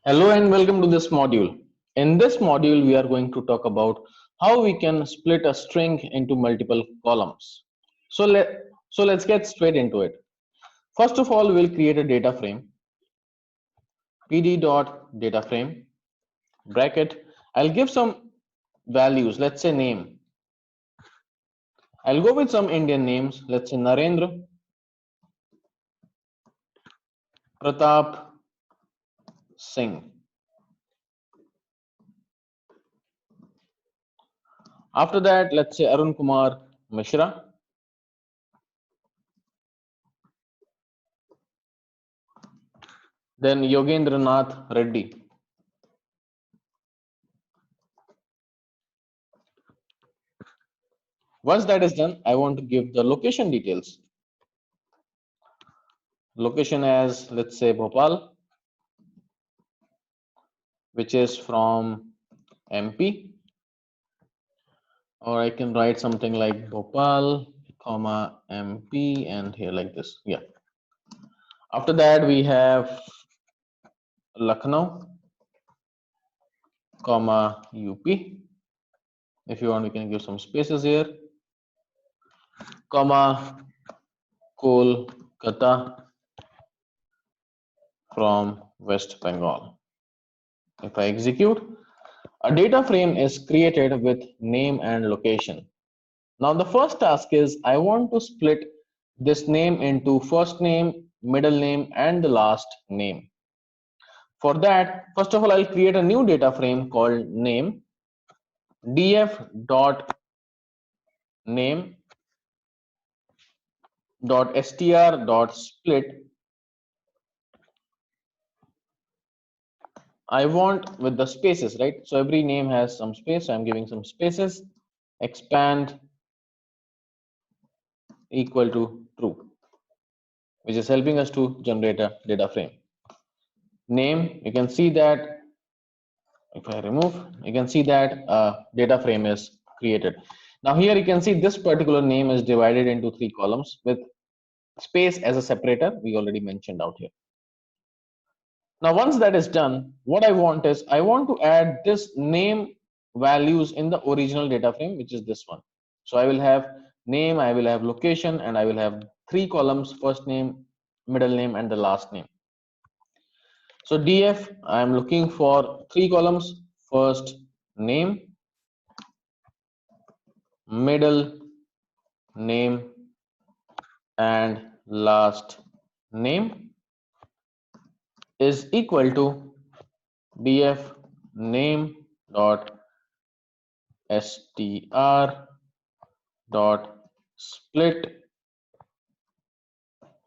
Hello and welcome to this module. In this module, we are going to talk about how we can split a string into multiple columns. So, let's get straight into it. First of all, we'll create a data frame, pd.dataframe, bracket. I'll give some values, let's say name. I'll go with some Indian names, let's say Narendra, Pratap, Singh. After that, let's say Arun Kumar Mishra. Then Yogendra Nath Reddy. Once that is done, I want to give the location details. Location as, let's say, Bhopal, which is from MP, or I can write something like Bhopal, comma MP, and here like this. Yeah. After that, we have Lucknow, comma UP. If you want, we can give some spaces here, comma Kolkata from West Bengal. If I execute, a data frame is created with name and location. Now the first task is I want to split this name into first name, middle name, and the last name. For that, first of all, I'll create a new data frame called name, df dot name dot str dot split. I want with the spaces, right? So every name has some space, so I'm giving some spaces. Expand equal to true, which is helping us to generate a data frame. Name, you can see that if I remove, you can see that data frame is created. Now here you can see this particular name is divided into 3 columns with space as a separator. We already mentioned out here. Now once that is done, what I want is I want to add this name values in the original data frame, which is this one. So I will have name, I will have location, and I will have 3 columns: first name, middle name, and the last name. So df, I am looking for 3 columns: first name, middle name, and last name is equal to df name dot str dot split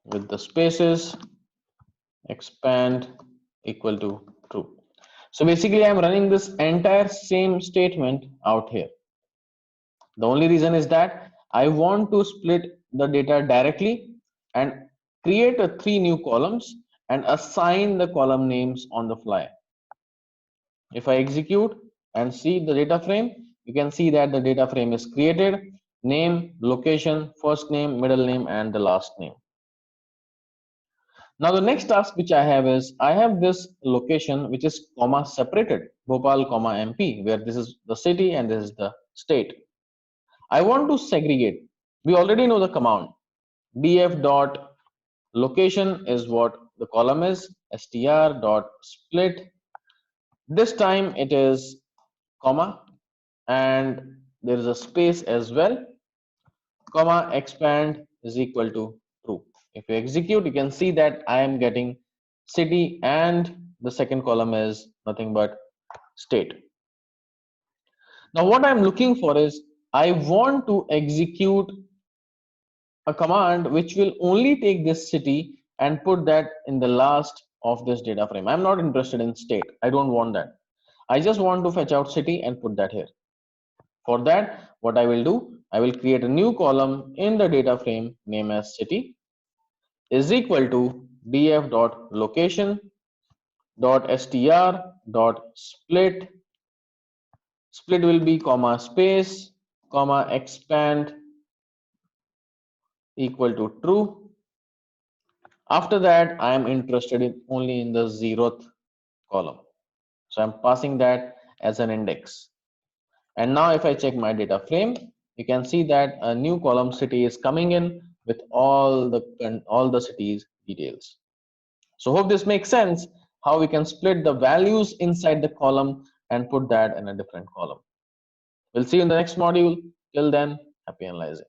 with the spaces expand equal to true. So basically I'm running this entire same statement out here. The only reason is that I want to split the data directly and create a 3 new columns and assign the column names on the fly. If I execute and see the data frame, you can see that the data frame is created: name, location, first name, middle name, and the last name. Now the next task which I have is I have this location which is comma separated, Bhopal comma MP, where this is the city and this is the state. I want to segregate. We already know the command df dot location is what the column is, str dot split. This time it is comma and there is a space as well, comma expand is equal to true. If you execute, you can see that I am getting city and the second column is nothing but state. Now what I'm looking for is I want to execute a command which will only take this city and put that in the last of this data frame. I'm not interested in state. I don't want that. I just want to fetch out city and put that here. For that, what I will do, I will create a new column in the data frame name as city is equal to df dot location dot str dot split. Split will be comma space comma expand equal to true. After that, I am interested in only in the 0th column. So I'm passing that as an index. And now if I check my data frame, you can see that a new column city is coming in with all the cities details. So hope this makes sense how we can split the values inside the column and put that in a different column. We'll see you in the next module. Till then, happy analyzing.